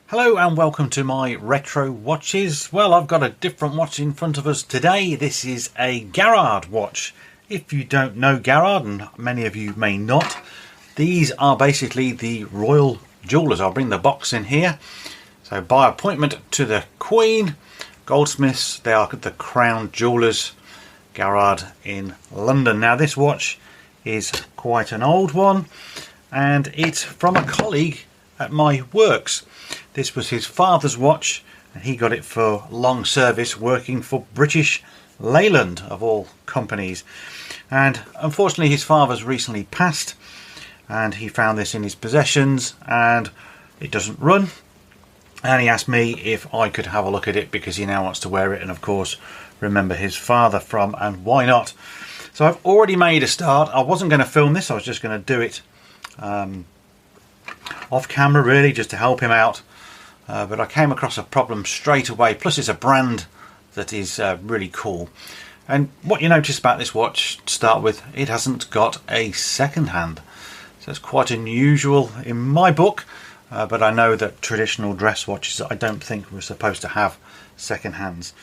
Hello and welcome to my retro watches. Well, I've got a different watch in front of us today. This is a Garrard watch. If you don't know Garrard, and many of you may not, these are basically the royal jewellers. I'll bring the box in here. So by appointment to the Queen, Goldsmiths, they are the Crown Jewellers, Garrard in London. Now this watch is quite an old one and it's from a colleague at my works. This was his father's watch and he got it for long service working for British Leyland of all companies, and unfortunately his father's recently passed and he found this in his possessions and it doesn't run, and he asked me if I could have a look at it because he now wants to wear it and of course remember his father from, and why not. So I've already made a start. I wasn't going to film this, I was just going to do it off camera really, just to help him out, but I came across a problem straight away. Plus it's a brand that is really cool, and what you notice about this watch to start with, it hasn't got a second hand, so it's quite unusual in my book, but I know that traditional dress watches I don't think were supposed to have second hands.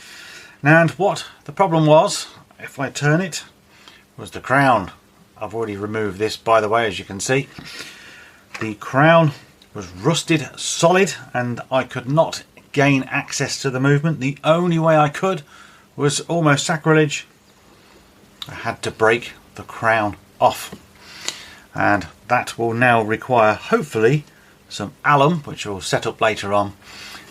Now, and what the problem was, if I turn it, was the crown. I've already removed this, by the way, as you can see. The crown was rusted solid and I could not gain access to the movement. The only way I could was almost sacrilege. I had to break the crown off, and that will now require hopefully some alum, which we'll set up later on,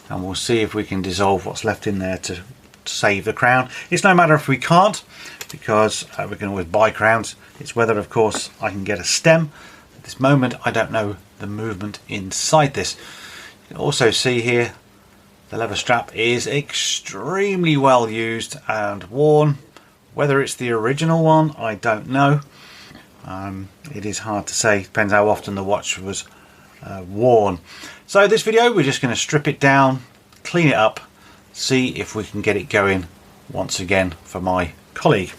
and we'll see if we can dissolve what's left in there to save the crown. It's no matter if we can't, because we can always buy crowns. It's whether of course I can get a stem. At this moment I don't know the movement inside this. You can also see here the leather strap is extremely well used and worn. Whether it's the original one I don't know. It is hard to say, depends how often the watch was worn. So this video we're just going to strip it down, clean it up, see if we can get it going once again for my colleague.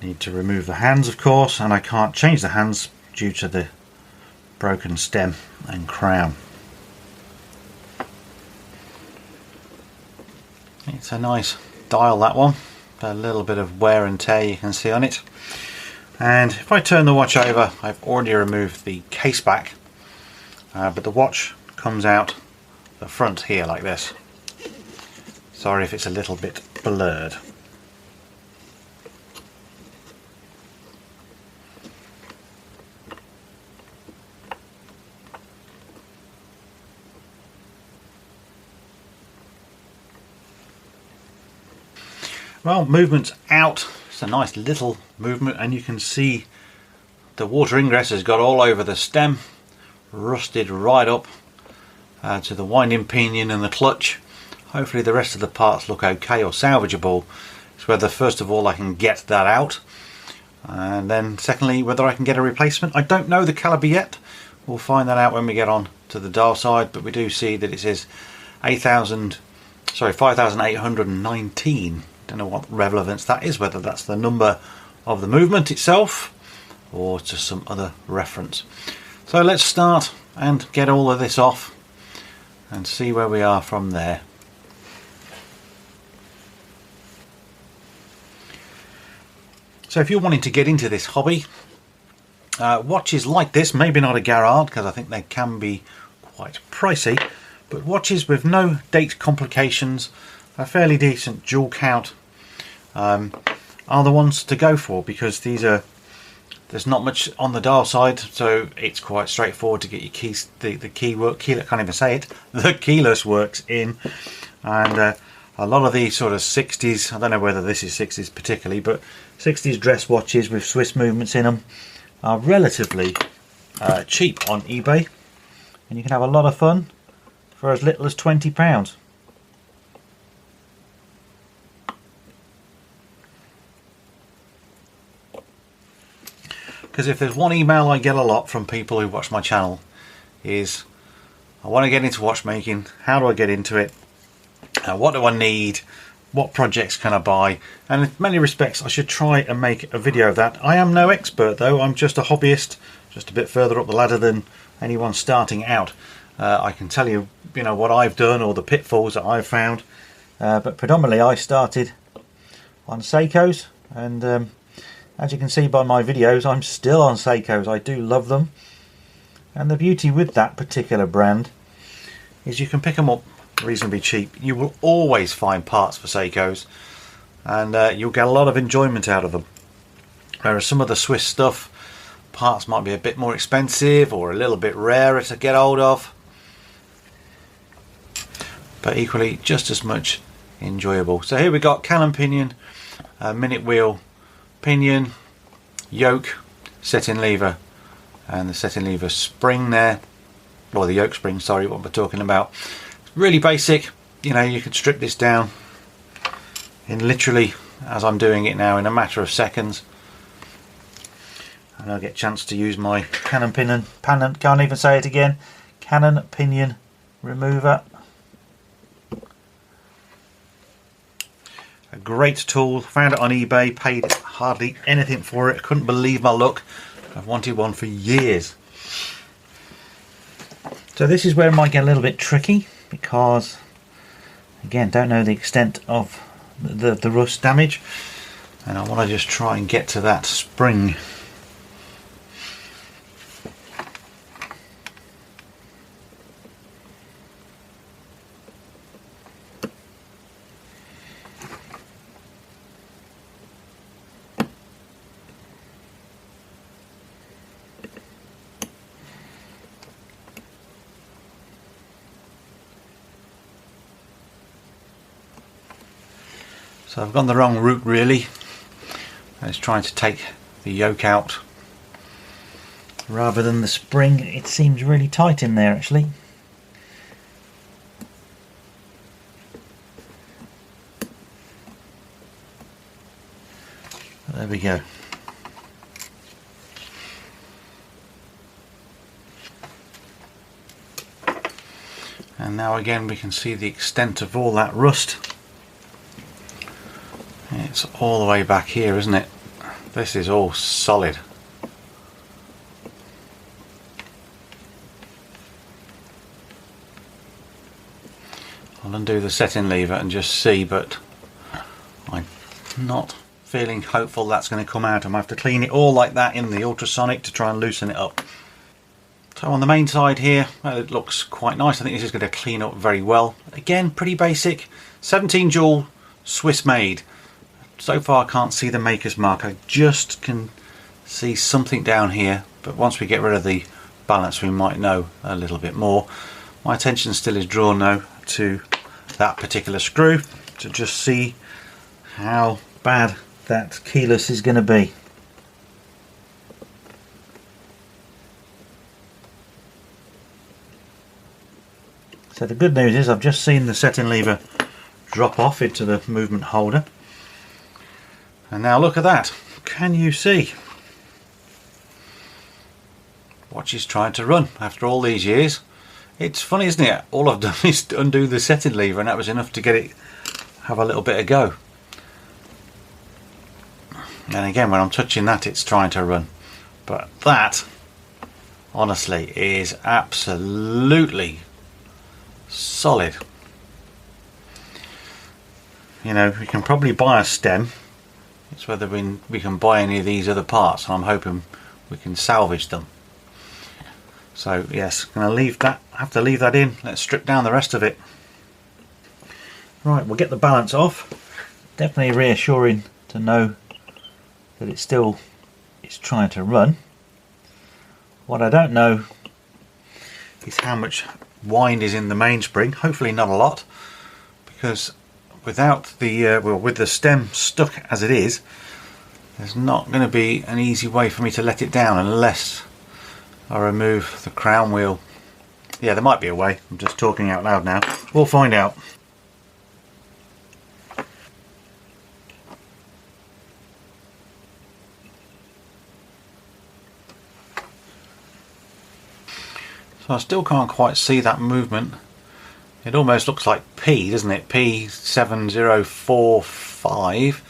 Need to remove the hands of course, and I can't change the hands due to the broken stem and crown. It's a nice dial, that one, a little bit of wear and tear you can see on it. And if I turn the watch over, I've already removed the case back, but the watch comes out the front here like this. Sorry if it's a little bit blurred. Well, movement's out. It's a nice little movement, and you can see the water ingress has got all over the stem, rusted right up to the winding pinion and the clutch. Hopefully the rest of the parts look okay or salvageable. It's whether first of all I can get that out, and then secondly whether I can get a replacement. I don't know the calibre yet. We'll find that out when we get on to the dial side, but we do see that it says 5,819. Don't know what relevance that is, whether that's the number of the movement itself or to some other reference. So let's start and get all of this off and see where we are from there. So if you're wanting to get into this hobby, watches like this, maybe not a Garrard because I think they can be quite pricey, but watches with no date complications, a fairly decent jewel count, are the ones to go for, because there's not much on the dial side, so it's quite straightforward to get your keys, the keyless works in, and a lot of these sort of 60s, I don't know whether this is 60s particularly, but 60s dress watches with Swiss movements in them are relatively cheap on eBay, and you can have a lot of fun for as little as £20. Because if there's one email I get a lot from people who watch my channel is, I want to get into watchmaking, how do I get into it, what do I need, what projects can I buy, and in many respects I should try and make a video of that. I am no expert though, I'm just a hobbyist, just a bit further up the ladder than anyone starting out. I can tell you, what I've done or the pitfalls that I've found. But predominantly I started on Seikos, and as you can see by my videos, I'm still on Seikos. I do love them. And the beauty with that particular brand is you can pick them up reasonably cheap. You will always find parts for Seikos, and you'll get a lot of enjoyment out of them. Whereas some of the Swiss stuff, parts might be a bit more expensive or a little bit rarer to get hold of, but equally just as much enjoyable. So here we got cannon pinion, minute wheel, pinion, yoke, setting lever, and the setting lever spring there, or the yoke spring, sorry, what we're talking about. Really basic. You can strip this down in literally, as I'm doing it now, in a matter of seconds, and I'll get a chance to use my cannon pinion, can't even say it again, cannon pinion remover. A great tool, found it on eBay, paid hardly anything for it, couldn't believe my luck. I've wanted one for years. So this is where it might get a little bit tricky, because again, don't know the extent of the rust damage, and I want to just try and get to that spring. So I've gone the wrong route really. I was trying to take the yoke out rather than the spring. It seems really tight in there actually. There we go. And now again we can see the extent of all that rust. It's all the way back here, isn't it? This is all solid. I'll undo the setting lever and just see, but I'm not feeling hopeful that's going to come out. I'm going to have to clean it all like that in the ultrasonic to try and loosen it up. So on the main side here, well, it looks quite nice. I think this is going to clean up very well. Again, pretty basic. 17 jewel, Swiss made. So far I can't see the maker's mark. I just can see something down here, but once we get rid of the balance we might know a little bit more. My attention still is drawn now to that particular screw to just see how bad that keyless is going to be. So the good news is I've just seen the setting lever drop off into the movement holder. And now look at that. Can you see? Watch is trying to run after all these years. It's funny, isn't it? All I've done is undo the setting lever and that was enough to get it have a little bit of go. And again, when I'm touching that, it's trying to run. But that, honestly, is absolutely solid. We can probably buy a stem. It's whether we can buy any of these other parts, and I'm hoping we can salvage them. So yes, going to leave that. Have to leave that in. Let's strip down the rest of it. Right, we'll get the balance off. Definitely reassuring to know that it's trying to run. What I don't know is how much wind is in the mainspring. Hopefully not a lot, because without the with the stem stuck as it is, there's not going to be an easy way for me to let it down unless I remove the crown wheel. Yeah, there might be a way. I'm just talking out loud now. We'll find out. So I still can't quite see that movement. It almost looks like P, doesn't it? P7045.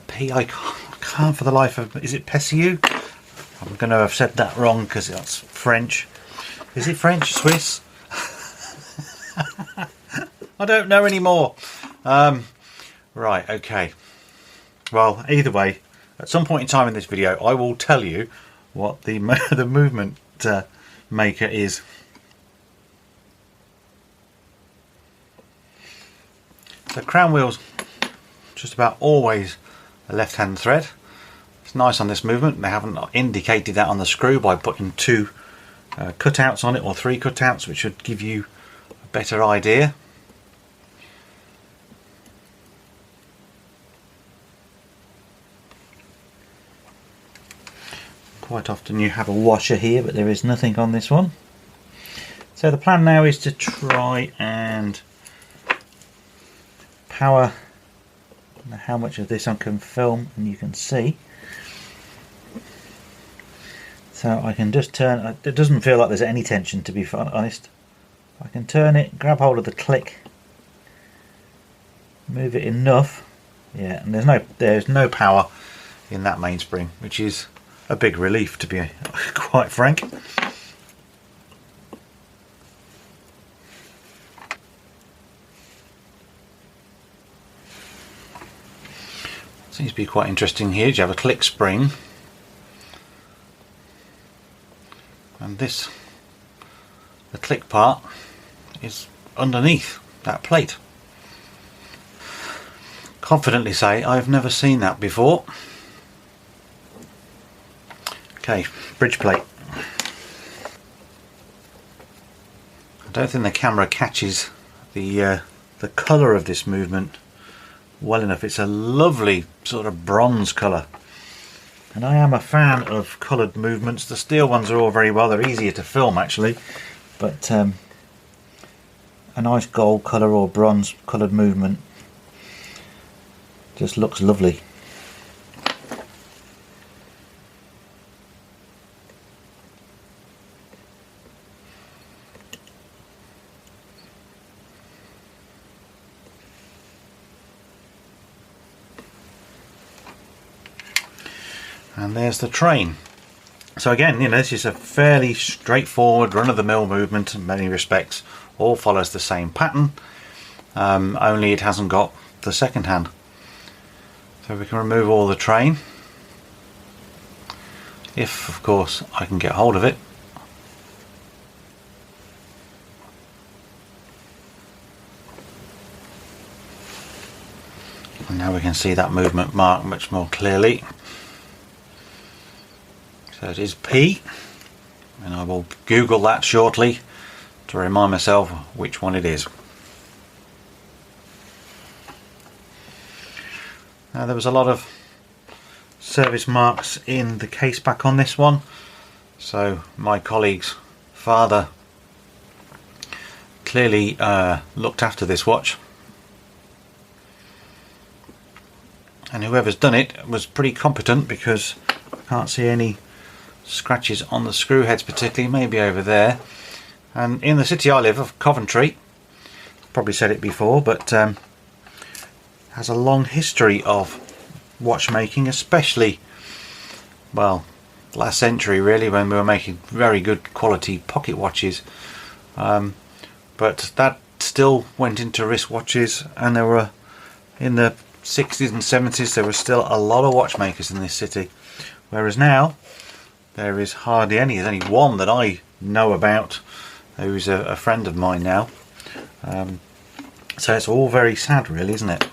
P, I can't for the life of... Is it Pessiou? I'm going to have said that wrong because that's French. Is it French, Swiss? I don't know anymore. Right, okay. Well, either way, at some point in time in this video, I will tell you what the the movement maker is. The crown wheel's just about always a left-hand thread. It's nice on this movement. They haven't indicated that on the screw by putting 2 cutouts on it, or 3 cutouts, which should give you a better idea. Quite often you have a washer here, but there is nothing on this one. So the plan now is to try and power. I don't know how much of this I can film and you can see. So I can just turn, it doesn't feel like there's any tension, to be honest. I can turn it, grab hold of the click, move it enough, yeah, and there's no power in that mainspring, which is a big relief, to be quite frank. Seems to be quite interesting here. You have a click spring, and the click part is underneath that plate. Confidently say I've never seen that before. Okay, bridge plate. I don't think the camera catches the colour of this movement well enough. It's a lovely sort of bronze colour, and I am a fan of coloured movements. The steel ones are all very well, they're easier to film actually, but a nice gold colour or bronze coloured movement just looks lovely. And there's the train. So again, you know, this is a fairly straightforward run-of-the-mill movement in many respects. All follows the same pattern, only it hasn't got the second hand. So we can remove all the train, if of course I can get hold of it. And now we can see that movement mark much more clearly. So it is P, and I will Google that shortly to remind myself which one it is. Now, there was a lot of service marks in the case back on this one, so my colleague's father clearly looked after this watch, and whoever's done it was pretty competent, because I can't see any scratches on the screw heads particularly, maybe over there. And in the city I live of Coventry, probably said it before, but has a long history of watchmaking, especially, well, last century really, when we were making very good quality pocket watches, but that still went into wristwatches, and there were, in the 60s and 70s, there was still a lot of watchmakers in this city, whereas now there is hardly any. There's only one that I know about, who's a friend of mine now. So it's all very sad really, isn't it?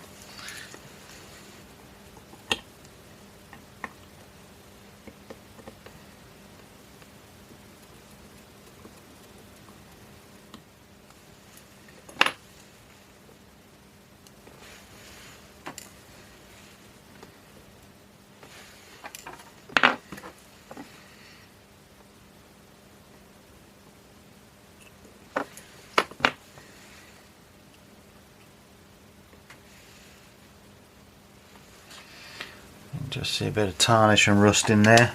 Just see a bit of tarnish and rust in there,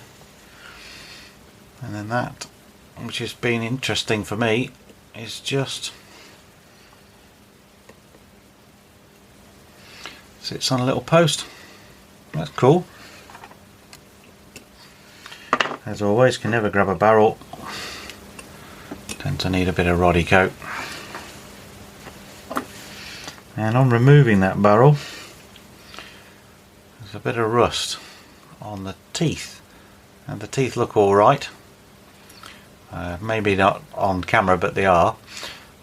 and then that, which has been interesting for me, is just sits on a little post. That's cool. As always, can never grab a barrel to Tend to need a bit of roddy coat. And on removing that barrel, there's a bit of rust on the teeth, and the teeth look alright. Maybe not on camera, but they are.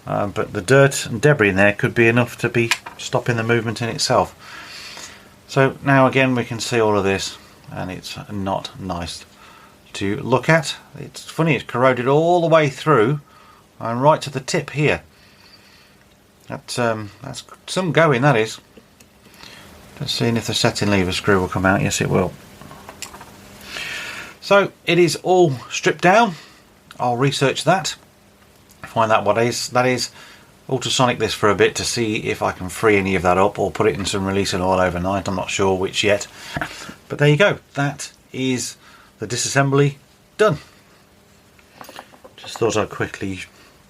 But the dirt and debris in there could be enough to be stopping the movement in itself. So now again we can see all of this, and it's not nice to look at. It's funny, it's corroded all the way through and right to the tip here. That's some going, that is. Just seeing if the setting lever screw will come out. Yes, it will. So it is all stripped down. I'll research that, find out what that is, ultrasonic this for a bit to see if I can free any of that up, or put it in some releasing oil overnight. I'm not sure which yet, but there you go. That is the disassembly done. Just thought I'd quickly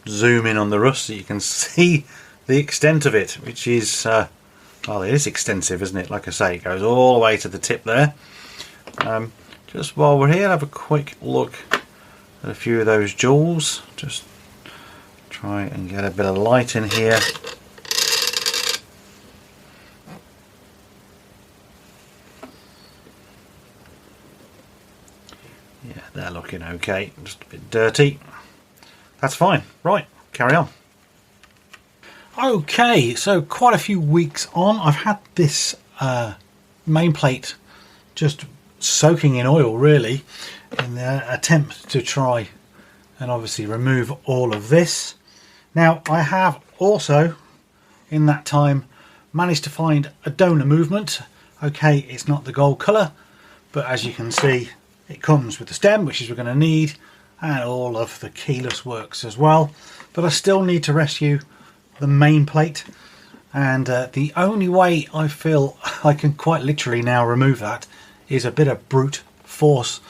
zoom in on the rust so you can see the extent of it, which is well, it is extensive, isn't it? Like I say, it goes all the way to the tip there. Just while we're here, have a quick look at a few of those jewels. Just try and get a bit of light in here. Yeah, they're looking okay, just a bit dirty. That's fine. Right, carry on. Okay, so quite a few weeks on, I've had this main plate just soaking in oil, really, in the attempt to try and obviously remove all of this. Now, I have also in that time managed to find a donor movement. Okay, it's not the gold colour, but as you can see, it comes with the stem, which is we're going to need, and all of the keyless works as well. But I still need to rescue the main plate, and the only way I feel I can quite literally now remove that is a bit of brute force.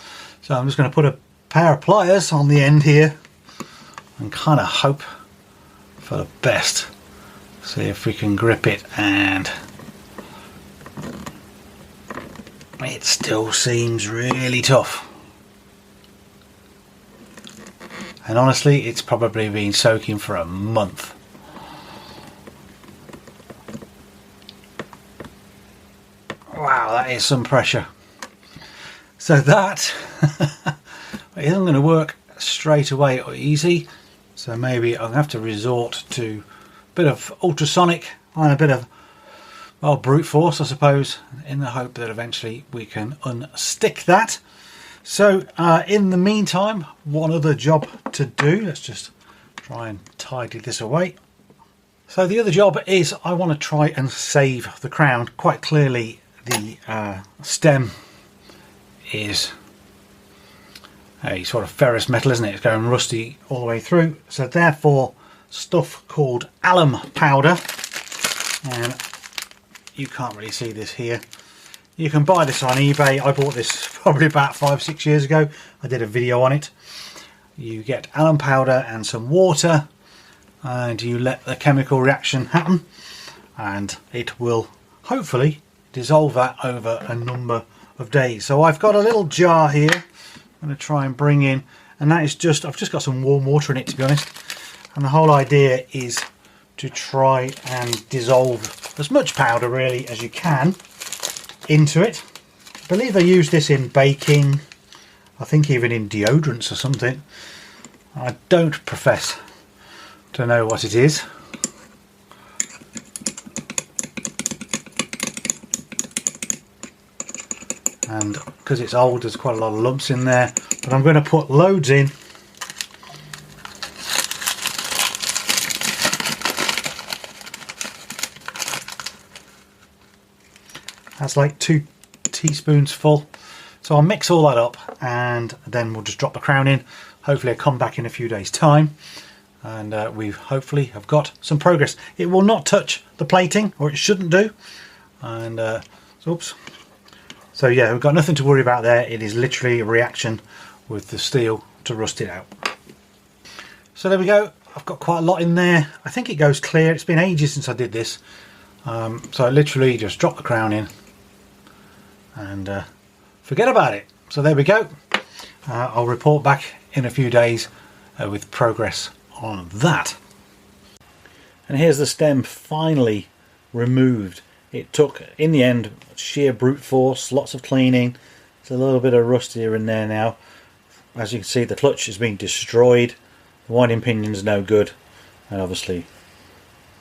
So I'm just going to put a pair of pliers on the end here and kind of hope for the best. See if we can grip it, and it still seems really tough. And honestly, it's probably been soaking for a month. Wow, that is some pressure. So that isn't going to work straight away or easy. So maybe I'll have to resort to a bit of ultrasonic and a bit of, well, brute force, I suppose, in the hope that eventually we can unstick that. So in the meantime, one other job to do. Let's just try and tidy this away. So the other job is I want to try and save the crown. Quite clearly the stem is a sort of ferrous metal, isn't it? It's going rusty all the way through. So therefore, stuff called alum powder, and you can't really see this here. You can buy this on eBay. I bought this probably about 5-6 years ago. I did a video on it. You get alum powder and some water, and you let the chemical reaction happen, and it will hopefully dissolve that over a number of days. So I've got a little jar here I'm going to try and bring in, and that is just, I've just got some warm water in it, to be honest, and the whole idea is to try and dissolve as much powder really as you can into it. I believe they use this in baking, I think even in deodorants or something. I don't profess to know what it is. And because it's old, there's quite a lot of lumps in there, but I'm going to put loads in. That's like 2 teaspoons full. So I'll mix all that up, and then we'll just drop the crown in. Hopefully I'll come back in a few days time, and we hopefully have got some progress. It will not touch the plating, or it shouldn't do. And oops. So yeah, we've got nothing to worry about there. It is literally a reaction with the steel to rust it out. So there we go. I've got quite a lot in there. I think it goes clear. It's been ages since I did this. So I literally just drop the crown in and forget about it. So there we go. I'll report back in a few days with progress on that. And here's the stem finally removed. It took, in the end, sheer brute force, lots of cleaning. It's a little bit of rust here and there now. As you can see, the clutch has been destroyed. The winding pinion's no good, and obviously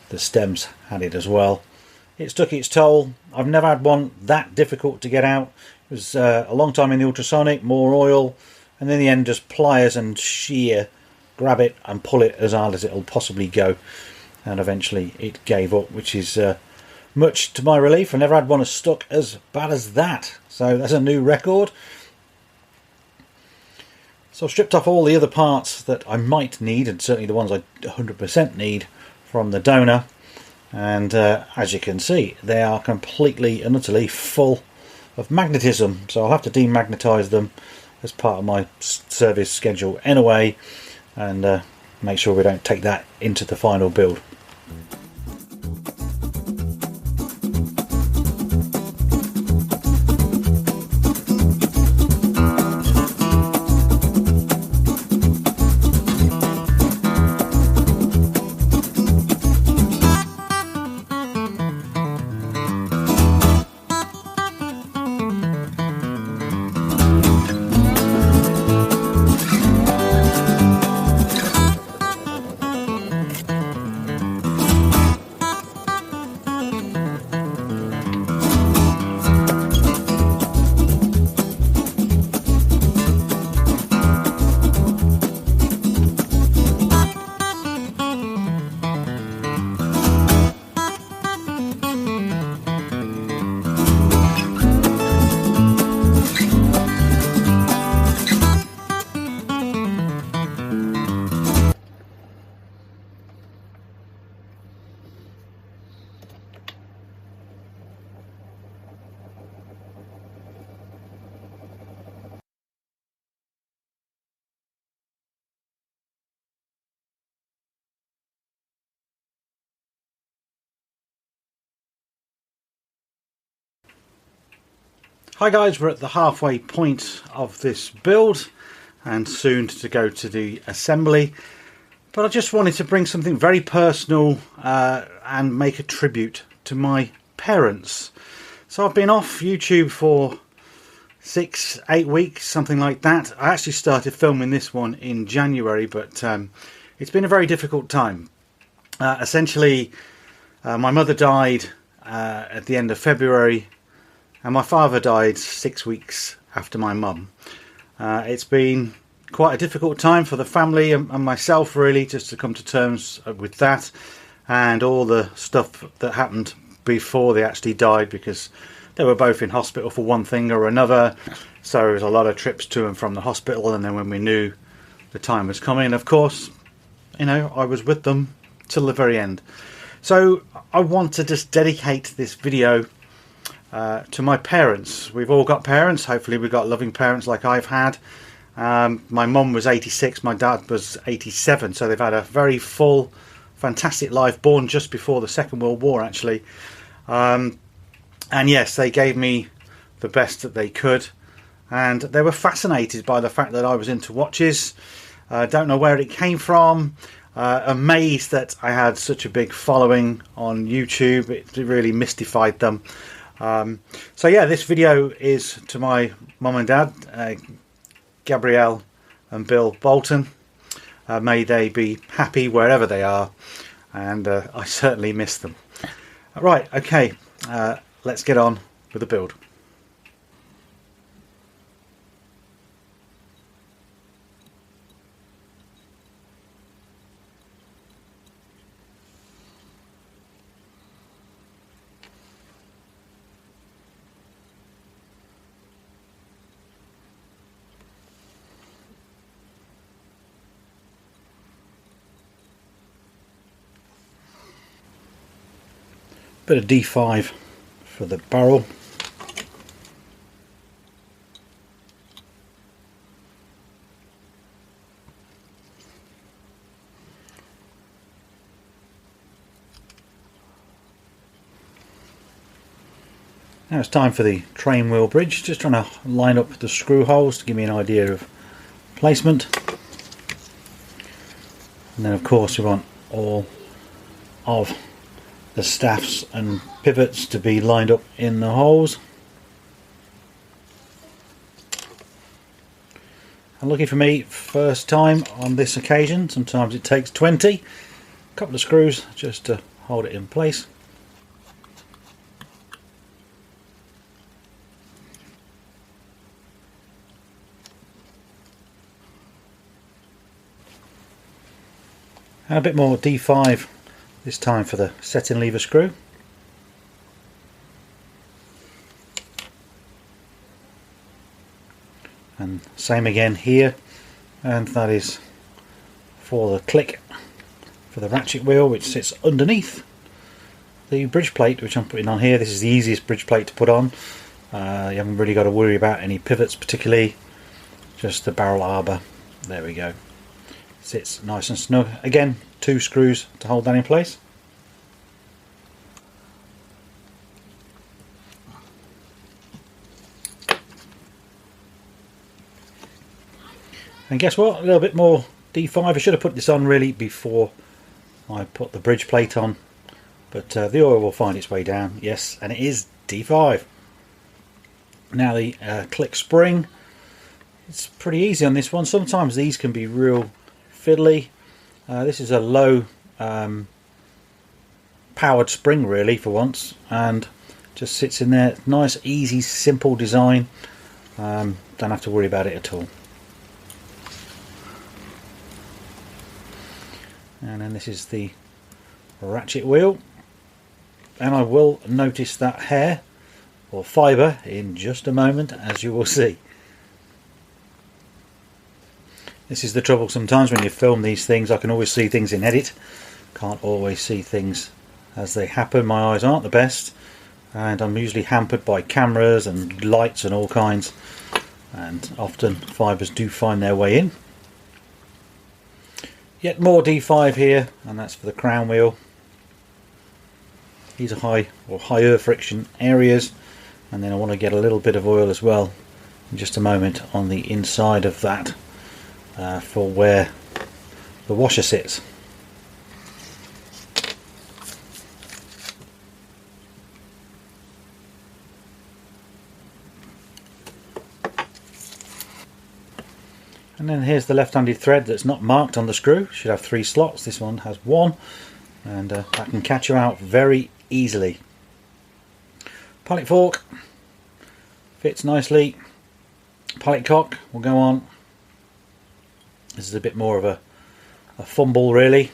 the stems had it as well. It's took its toll. I've never had one that difficult to get out. It was a long time in the ultrasonic, more oil, and in the end just pliers and shear, grab it and pull it as hard as it'll possibly go. And eventually it gave up, which is much to my relief. I've never had one as stuck as bad as that. So that's a new record. So I've stripped off all the other parts that I might need, and certainly the ones I 100% need from the donor. And as you can see, they are completely and utterly full of magnetism. So I'll have to demagnetise them as part of my service schedule anyway, and make sure we don't take that into the final build. Hi guys, we're at the halfway point of this build and soon to go to the assembly, but I just wanted to bring something very personal and make a tribute to my parents. So I've been off YouTube for 6-8 weeks, something like that. I actually started filming this one in January, but it's been a very difficult time. Essentially, my mother died at the end of February, and my father died 6 weeks after my mum. It's been quite a difficult time for the family and myself, really, just to come to terms with that and all the stuff that happened before they actually died, because they were both in hospital for one thing or another. So there was a lot of trips to and from the hospital, and then when we knew the time was coming, of course, you know, I was with them till the very end. So I want to just dedicate this video to my parents. We've all got parents. Hopefully we've got loving parents like I've had. My mum was 86, my dad was 87, so they've had a very full, fantastic life, born just before the Second World War actually. And yes, they gave me the best that they could, and they were fascinated by the fact that I was into watches. Don't know where it came from. Amazed that I had such a big following on YouTube. It really mystified them. So yeah, this video is to my mum and dad, Gabrielle and Bill Bolton. May they be happy wherever they are, and I certainly miss them. Right, okay, let's get on with the build. Bit of D5 for the barrel. Now it's time for the train wheel bridge. Just trying to line up the screw holes to give me an idea of placement. And then of course we want all of the staffs and pivots to be lined up in the holes. And lucky for me, first time on this occasion. Sometimes it takes 20. A couple of screws just to hold it in place. And a bit more D5 this time for the setting lever screw. And same again here, and that is for the click for the ratchet wheel, which sits underneath the bridge plate which I'm putting on here. This is the easiest bridge plate to put on. You haven't really got to worry about any pivots particularly, just the barrel arbor. There we go. Sits nice and snug. Again, 2 screws to hold that in place. And guess what? A little bit more D5. I should have put this on really before I put the bridge plate on, but the oil will find its way down. Yes, and it is D5. Now the click spring. It's pretty easy on this one. Sometimes these can be real fiddly. This is a low powered spring really for once, and just sits in there. Nice, easy, simple design. Don't have to worry about it at all. And then this is the ratchet wheel, and I will notice that hair or fibre in just a moment, as you will see. This is the trouble sometimes when you film these things. I can always see things in edit, can't always see things as they happen. My eyes aren't the best, and I'm usually hampered by cameras and lights and all kinds, and often fibres do find their way in. Yet more D5 here, and that's for the crown wheel. These are high or higher friction areas, and then I want to get a little bit of oil as well in just a moment on the inside of that for where the washer sits. And then here's the left-handed thread that's not marked on the screw. Should have 3 slots. This one has 1, and that can catch you out very easily. Pallet fork fits nicely. Pallet cock will go on. This is a bit more of a fumble really.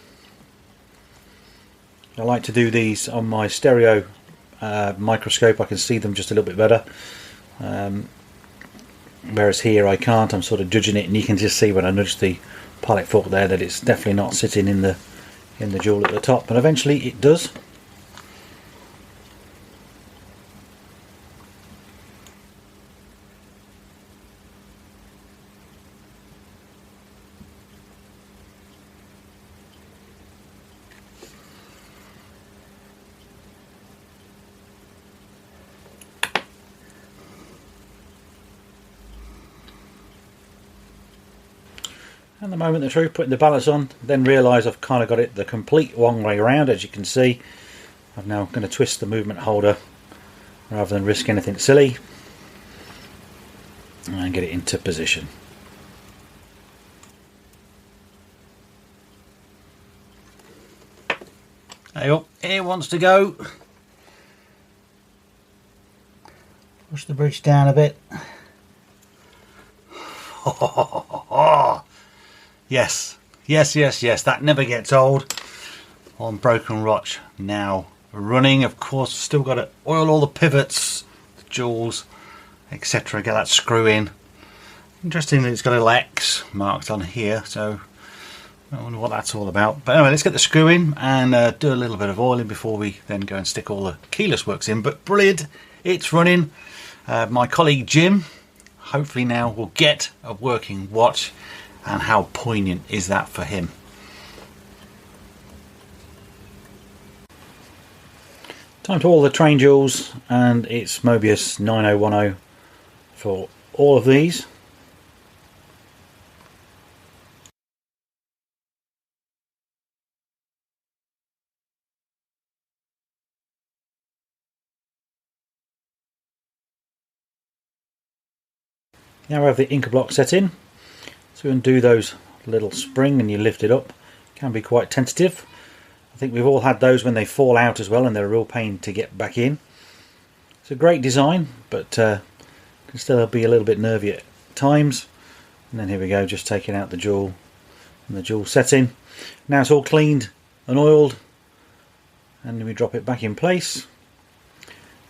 I like to do these on my stereo microscope. I can see them just a little bit better. Whereas here I can't. I'm sort of judging it, and you can just see when I nudge the pallet fork there that it's definitely not sitting in the jewel at the top, but eventually it does. And the moment of truth, putting the balance on, then realise I've kind of got it the complete wrong way around. As you can see, I'm now going to twist the movement holder rather than risk anything silly, and get it into position. There you go. It wants to go. Push the bridge down a bit. Yes, yes, yes, yes, that never gets old. On Broken Watch now running. Of course, still got to oil all the pivots, the jewels, etc. Get that screw in. Interestingly, it's got a little X marked on here, so I wonder what that's all about. But anyway, let's get the screw in and do a little bit of oiling before we then go and stick all the keyless works in. But brilliant, it's running. My colleague Jim hopefully now will get a working watch. And how poignant is that for him? Time to oil the train jewels, and it's Mobius 9010 for all of these. Now we have the inker block set in, so undo those little spring and you lift it up. Can be quite tentative. I think we've all had those when they fall out as well, and they're a real pain to get back in. It's a great design, but can still be a little bit nervy at times. And then here we go, just taking out the jewel and the jewel setting. Now it's all cleaned and oiled, and we drop it back in place.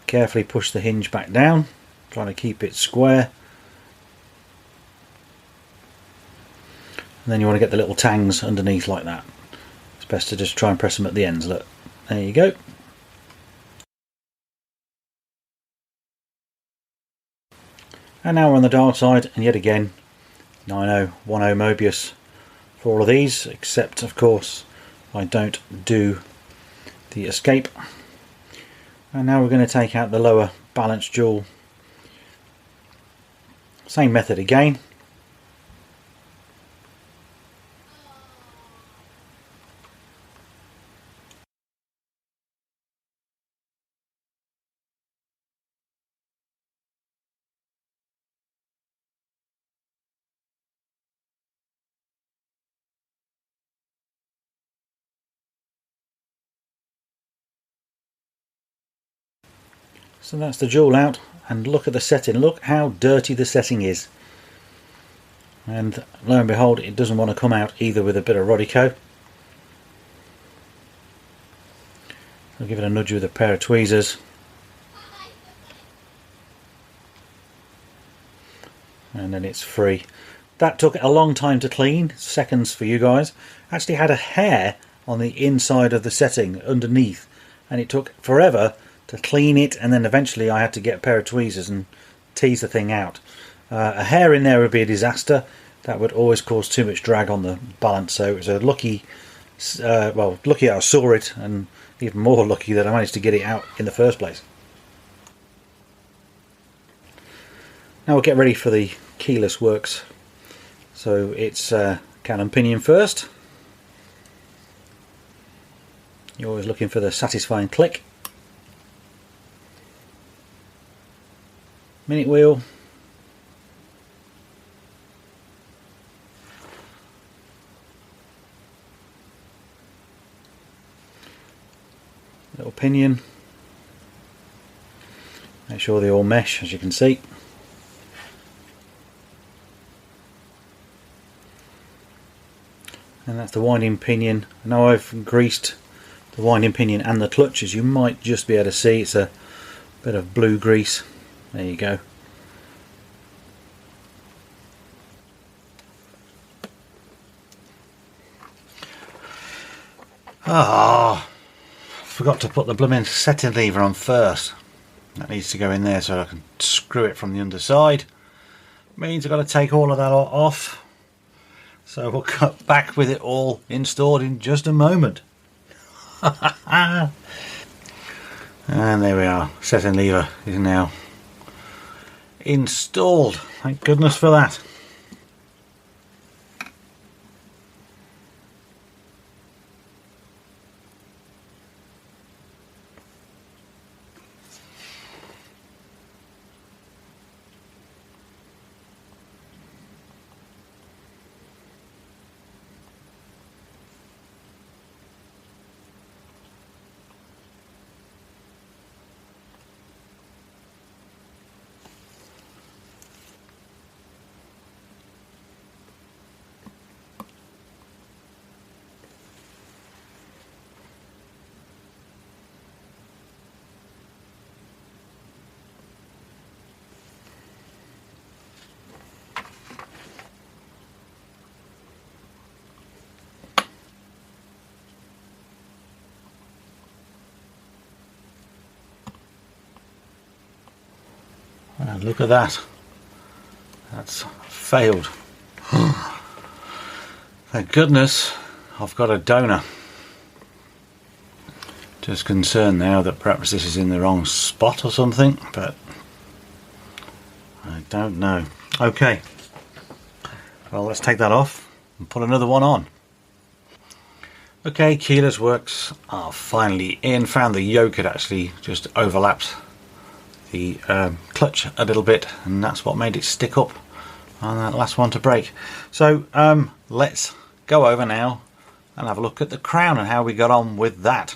Carefully push the hinge back down, trying to keep it square. And then you want to get the little tangs underneath like that. It's best to just try and press them at the ends. Look, there you go. And now we're on the dial side, and yet again 9010 Mobius for all of these, except of course I don't do the escape. And now we're going to take out the lower balance jewel. Same method again. So that's the jewel out, and look at the setting. Look how dirty the setting is. And lo and behold, it doesn't want to come out either with a bit of Rodico. I'll give it a nudge with a pair of tweezers. And then it's free. That took a long time to clean, seconds for you guys. Actually had a hair on the inside of the setting underneath, and it took forever to clean it, and then eventually I had to get a pair of tweezers and tease the thing out. A hair in there would be a disaster. That would always cause too much drag on the balance, so it was a lucky, well, lucky I saw it, and even more lucky that I managed to get it out in the first place. Now we'll get ready for the keyless works. So it's cannon pinion first. You're always looking for the satisfying click. Minute wheel. Little pinion. Make sure they all mesh, as you can see. And that's the winding pinion. Now I've greased the winding pinion and the clutches. You might just be able to see it's a bit of blue grease. There you go. Ah, forgot to put the blooming setting lever on first. That needs to go in there so I can screw it from the underside. Means I've got to take all of that off. So we'll cut back with it all installed in just a moment. And there we are. Setting lever is now installed. Thank goodness for that. And look at that. That's failed. Thank goodness I've got a donor. Just concerned now that perhaps this is in the wrong spot or something, but I don't know. Okay, well, let's take that off and put another one on. Okay, keyless works are finally in. Found the yoke had actually just overlapped the clutch a little bit, and that's what made it stick up and that last one to break. So let's go over now and have a look at the crown and how we got on with that.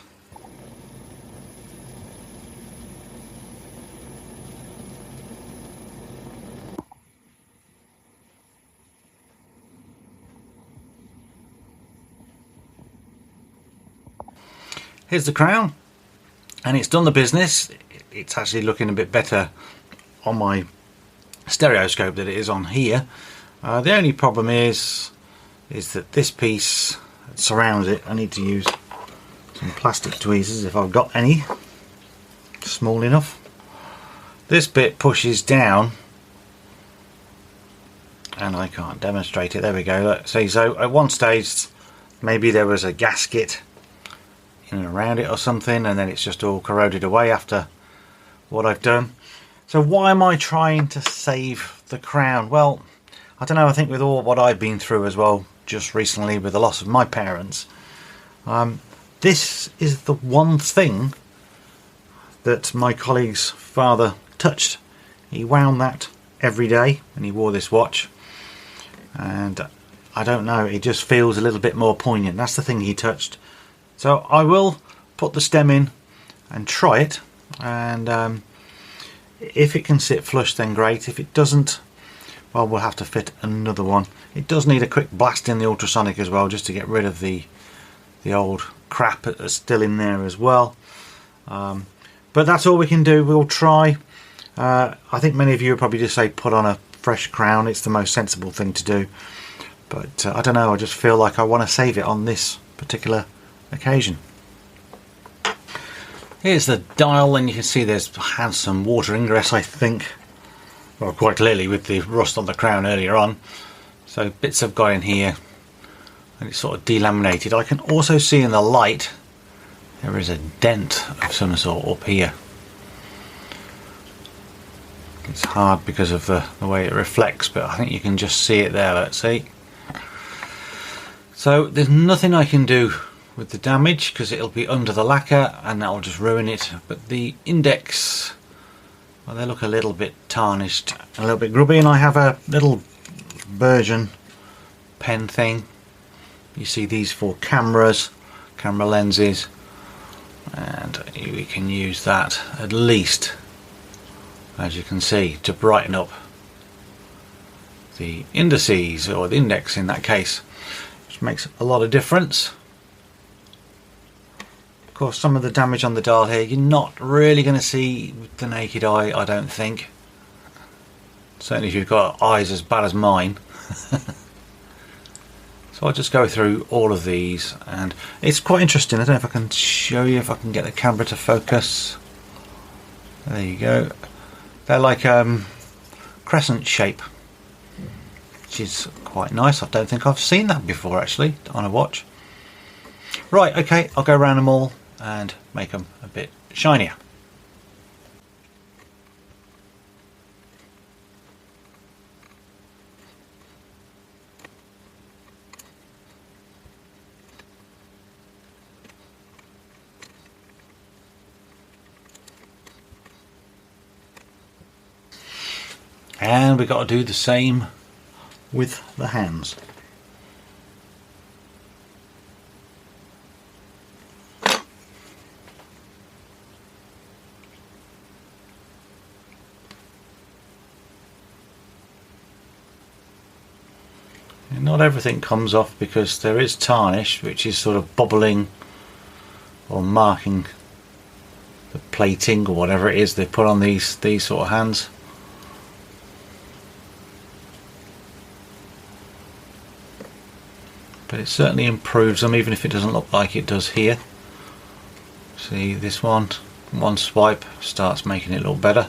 Here's the crown, and it's done the business. It's actually looking a bit better on my stereoscope than it is on here. The only problem is that this piece that surrounds it, I need to use some plastic tweezers if I've got any, small enough. This bit pushes down, and I can't demonstrate it. There we go. Look, see, so at one stage maybe there was a gasket in and around it or something, and then it's just all corroded away after what I've done. So why am I trying to save the crown? Well, I don't know, I think with all what I've been through as well just recently with the loss of my parents, this is the one thing that my colleague's father touched. He wound that every day and he wore this watch, and I don't know, it just feels a little bit more poignant. That's the thing he touched. So I will put the stem in and try it, and if it can sit flush then great. If it doesn't, well, we'll have to fit another one. It does need a quick blast in the ultrasonic as well, just to get rid of the old crap that's still in there as well. But that's all we can do. We'll try. I think many of you would probably just say put on a fresh crown. It's the most sensible thing to do. But I don't know, I just feel like I want to save it on this particular occasion. Here's the dial, and you can see there's had some water ingress, I think. Well, quite clearly with the rust on the crown earlier on. So bits have got in here and it's sort of delaminated. I can also see in the light there is a dent of some sort up here. It's hard because of the way it reflects, but I think you can just see it there. Let's see. So there's nothing I can do with the damage because it'll be under the lacquer and that'll just ruin it. But the index, well, they look a little bit tarnished, a little bit grubby, and I have a little version pen thing. You see these for cameras, camera lenses, and we can use that at least, as you can see, to brighten up the indices, or the index in that case, which makes a lot of difference. Of course, some of the damage on the dial here you're not really going to see with the naked eye, I don't think. Certainly if you've got eyes as bad as mine. So I'll just go through all of these, and it's quite interesting. I don't know if I can show you, if I can get the camera to focus. There you go. They're like crescent shape, which is quite nice. I don't think I've seen that before actually on a watch. Right, okay, I'll go around them all and make them a bit shinier. And we've got to do the same with the hands. And not everything comes off because there is tarnish which is sort of bubbling or marking the plating or whatever it is they put on these sort of hands. But it certainly improves them, even if it doesn't look like it does here. See this one swipe starts making it look better.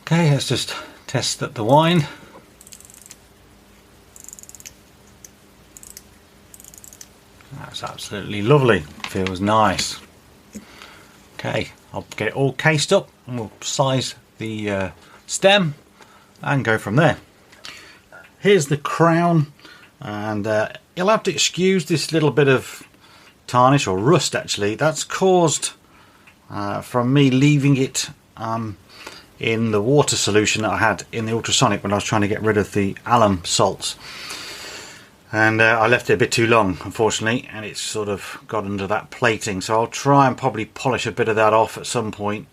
Okay, let's just test that the wine That's absolutely lovely. Feels nice. Okay, I'll get it all cased up and we'll size the stem and go from there. Here's the crown, and you'll have to excuse this little bit of tarnish or rust actually. That's caused from me leaving it in the water solution that I had in the ultrasonic when I was trying to get rid of the alum salts. And I left it a bit too long, unfortunately, and it's sort of got under that plating. So I'll try and probably polish a bit of that off at some point.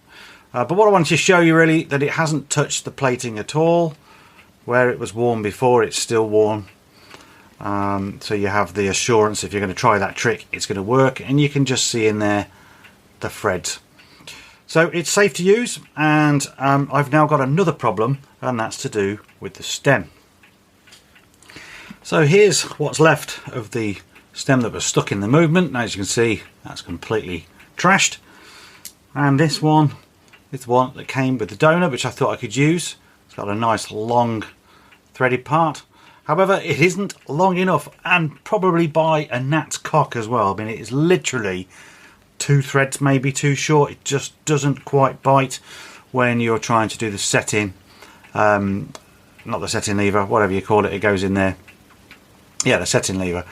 But what I wanted to show you really, that it hasn't touched the plating at all. Where it was worn before, it's still worn. So you have the assurance if you're going to try that trick, it's going to work. And you can just see in there the threads. So it's safe to use, and I've now got another problem, and that's to do with the stem. So here's what's left of the stem that was stuck in the movement. Now, as you can see, that's completely trashed. And this one is the one that came with the donor, which I thought I could use. It's got a nice long threaded part. However, it isn't long enough, and probably by a gnat's cock as well. I mean, it is literally 2 threads, maybe too short. It just doesn't quite bite when you're trying to do the setting. Not the setting lever, whatever you call it, it goes in there. Yeah, the setting lever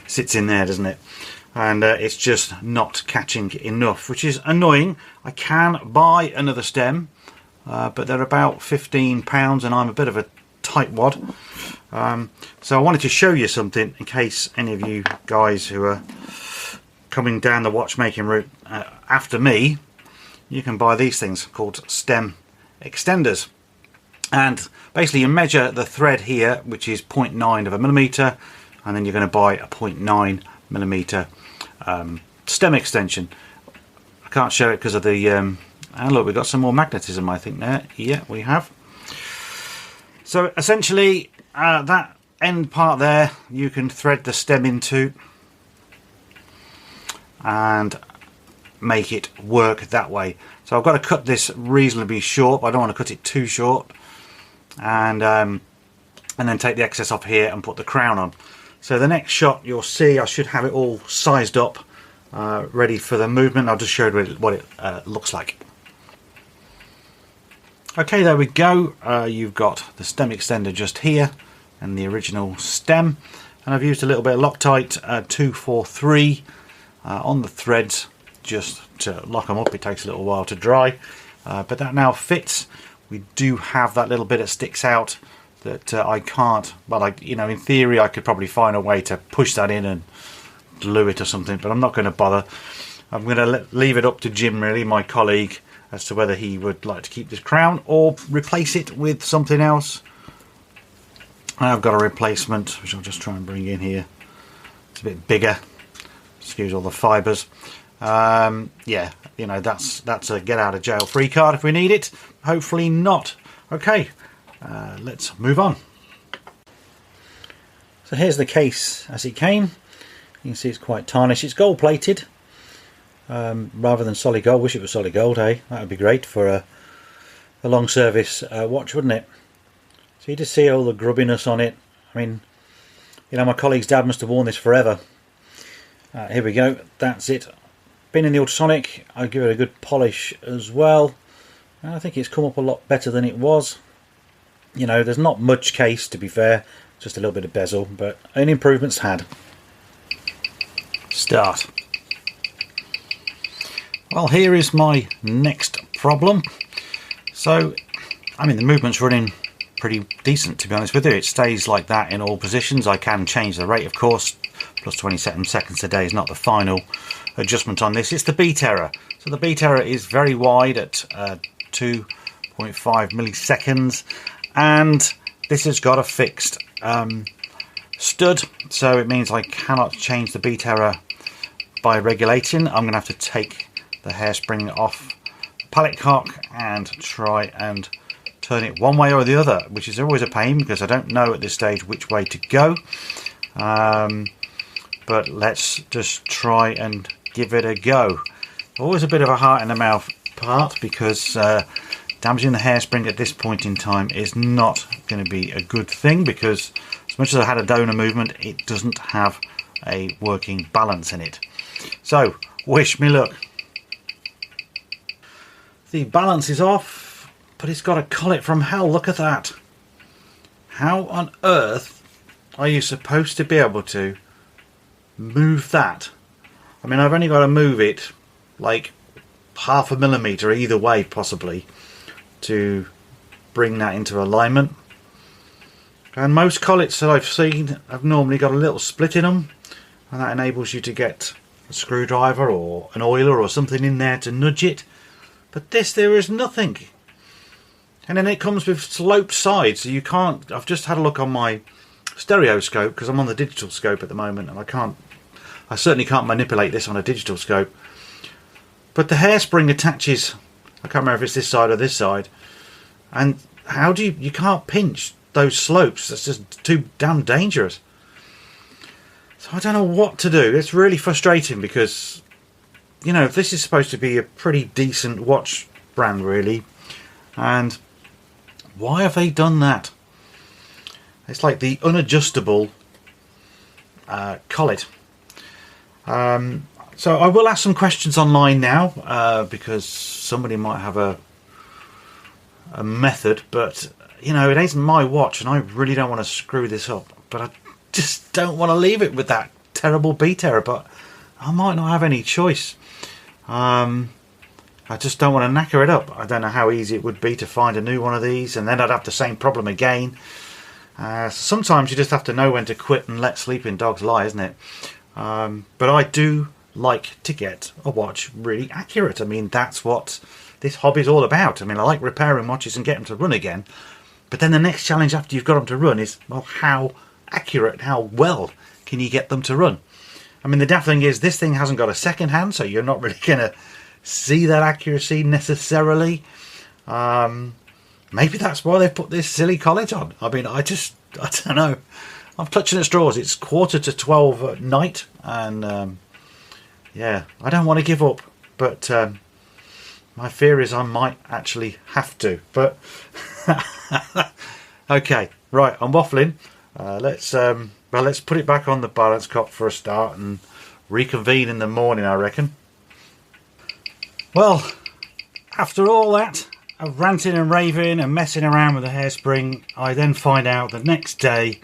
sits in there, doesn't it? And it's just not catching enough, which is annoying. I can buy another stem, but they're about £15, and I'm a bit of a tightwad. So I wanted to show you something in case any of you guys who are coming down the watchmaking route after me, you can buy these things called stem extenders. And basically you measure the thread here, which is 0.9 of a millimetre, and then you're going to buy a 0.9 millimetre stem extension. I can't show it because of the and look, we've got some more magnetism, I think, there. Yeah, we have. So essentially that end part there you can thread the stem into and make it work that way. So I've got to cut this reasonably short, but I don't want to cut it too short, and then take the excess off here and put the crown on. So the next shot you'll see, I should have it all sized up, ready for the movement. I'll just show you what it looks like. Okay, there we go. You've got the stem extender just here and the original stem, and I've used a little bit of Loctite 243 on the threads just to lock them up. It takes a little while to dry, but that now fits. We do have that little bit that sticks out that I can't, well, in theory I could probably find a way to push that in and glue it or something, but I'm not going to bother. I'm going to leave it up to Jim, really, my colleague, as to whether he would like to keep this crown or replace it with something else. I've got a replacement, which I'll just try and bring in here. It's a bit bigger. Excuse all the fibres. Yeah, that's a get out of jail free card if we need it. Hopefully not. Okay, let's move on. So here's the case as it came. You can see it's quite tarnished. It's gold plated rather than solid gold. Wish it was solid gold, eh? That would be great for a long service watch, wouldn't it? So you just see all the grubbiness on it. I mean, my colleague's dad must have worn this forever. Here we go, that's it. Been in the ultrasonic. I'll give it a good polish as well. I think it's come up a lot better than it was. There's not much case, to be fair, just a little bit of bezel, but an improvement's had. Start. Well, here is my next problem. So, the movement's running pretty decent, to be honest with you. It stays like that in all positions. I can change the rate, of course. Plus 27 seconds a day is not the final adjustment on this. It's the beat error. So the beat error is very wide at 2.5 milliseconds, and this has got a fixed stud, so it means I cannot change the beat error by regulating. I'm going to have to take the hairspring off the pallet cock and try and turn it one way or the other, which is always a pain because I don't know at this stage which way to go. But let's just try and give it a go. Always a bit of a heart in the mouth part, because damaging the hairspring at this point in time is not going to be a good thing, because as much as I had a donor movement, it doesn't have a working balance in it. So wish me luck. The balance is off, but it's got a collet from hell. Look at that. How on earth are you supposed to be able to move that? I mean, I've only got to move it like half a millimetre either way possibly to bring that into alignment. And most collets that I've seen have normally got a little split in them, and that enables you to get a screwdriver or an oiler or something in there to nudge it. But this, there is nothing. And then it comes with sloped sides, so you can't... I've just had a look on my stereoscope because I'm on the digital scope at the moment, and I certainly can't manipulate this on a digital scope. But the hairspring attaches, I can't remember if it's this side or this side, and how do you can't pinch those slopes. That's just too damn dangerous. So I don't know what to do. It's really frustrating because, you know, this is supposed to be a pretty decent watch brand really, and why have they done that? It's like the unadjustable collet. So I will ask some questions online now because somebody might have a method, but you know, it isn't my watch and I really don't want to screw this up, but I just don't want to leave it with that terrible beat error, but I might not have any choice. I just don't want to knacker it up. I don't know how easy it would be to find a new one of these, and then I'd have the same problem again. Sometimes you just have to know when to quit and let sleeping dogs lie, isn't it? But I do like to get a watch really accurate. I mean, that's what this hobby's all about. I mean, I like repairing watches and getting them to run again, but then the next challenge after you've got them to run is, well, how accurate, how well can you get them to run? I mean, the daft thing is this thing hasn't got a second hand, so you're not really going to see that accuracy necessarily. Maybe that's why they've put this silly collet on. I mean, I don't know. I'm clutching at straws. It's 11:45 at night, and yeah, I don't want to give up, but my fear is I might actually have to. But okay, right, I'm waffling. Let's put it back on the balance cop for a start and reconvene in the morning, I reckon. Well, after all that of ranting and raving and messing around with the hairspring, I then find out the next day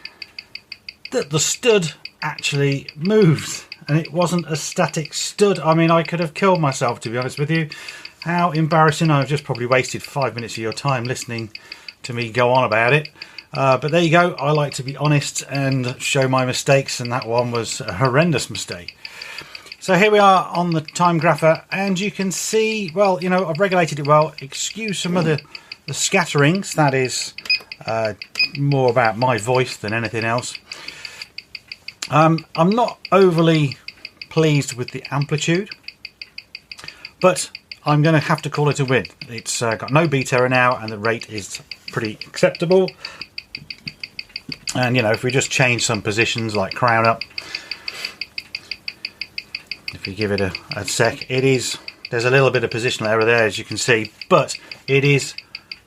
that the stud actually moved, and it wasn't a static stud. I mean, I could have killed myself, to be honest with you. How embarrassing. I've just probably wasted 5 minutes of your time listening to me go on about it. But there you go. I like to be honest and show my mistakes, and that one was a horrendous mistake. So here we are on the time grapher, and you can see, well, you know, I've regulated it well. Excuse some of the scatterings. That is more about my voice than anything else. I'm not overly pleased with the amplitude, but I'm going to have to call it a win. It's got no beat error now, and the rate is pretty acceptable. And, you know, if we just change some positions like crown up, if you give it a sec, there's a little bit of positional error there, as you can see, but it is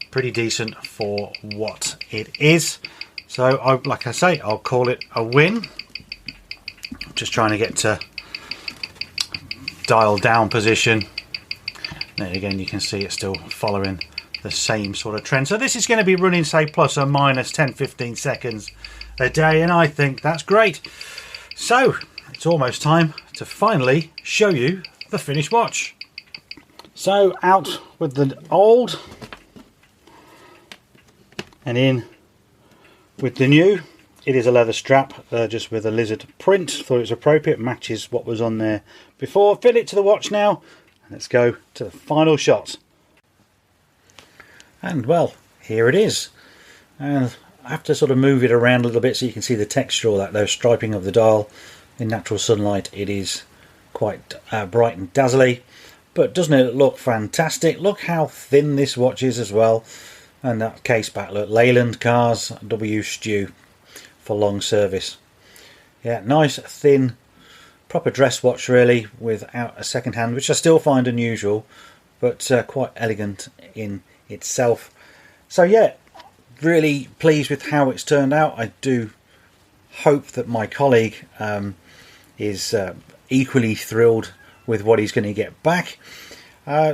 pretty decent for what it is. So, like I say, I'll call it a win. Just trying to get to dial down position. There again, you can see it's still following the same sort of trend. So this is going to be running, say, plus or minus 10-15 seconds a day, and I think that's great. So it's almost time to finally show you the finished watch. So out with the old and in with the new. It is a leather strap, just with a lizard print. Thought it was appropriate, matches what was on there before. Fit it to the watch now, and let's go to the final shot. And well, here it is. And I have to sort of move it around a little bit so you can see the texture or that, those striping of the dial. In natural sunlight it is quite bright and dazzly, but doesn't it look fantastic? Look how thin this watch is as well, and that case back, look, Leyland cars, W Stew for long service. Yeah, nice thin proper dress watch really, without a second hand, which I still find unusual, but quite elegant in itself. So yeah, really pleased with how it's turned out. I do hope that my colleague is equally thrilled with what he's going to get back.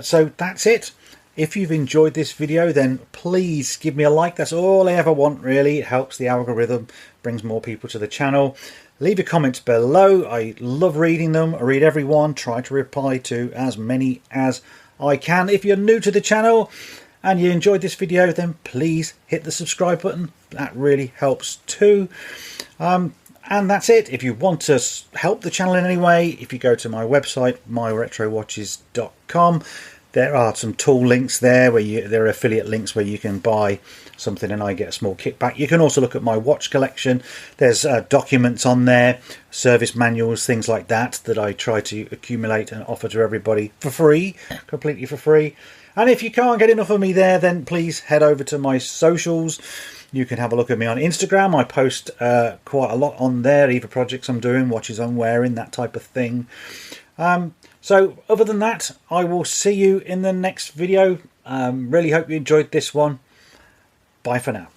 So that's it. If you've enjoyed this video, then please give me a like. That's all I ever want, really. It helps the algorithm, brings more people to the channel. Leave your comments below. I love reading them. I read every one, try to reply to as many as I can. If you're new to the channel and you enjoyed this video, then please hit the subscribe button. That really helps too. And that's it. If you want to help the channel in any way, if you go to my website, myretrowatches.com, there are some tool links there where there are affiliate links where you can buy something and I get a small kickback. You can also look at my watch collection. There's documents on there, service manuals, things like that I try to accumulate and offer to everybody for free, completely for free. And if you can't get enough of me there, then please head over to my socials. You can have a look at me on Instagram. I post quite a lot on there, either projects I'm doing, watches I'm wearing, that type of thing. So other than that, I will see you in the next video. Really hope you enjoyed this one. Bye for now.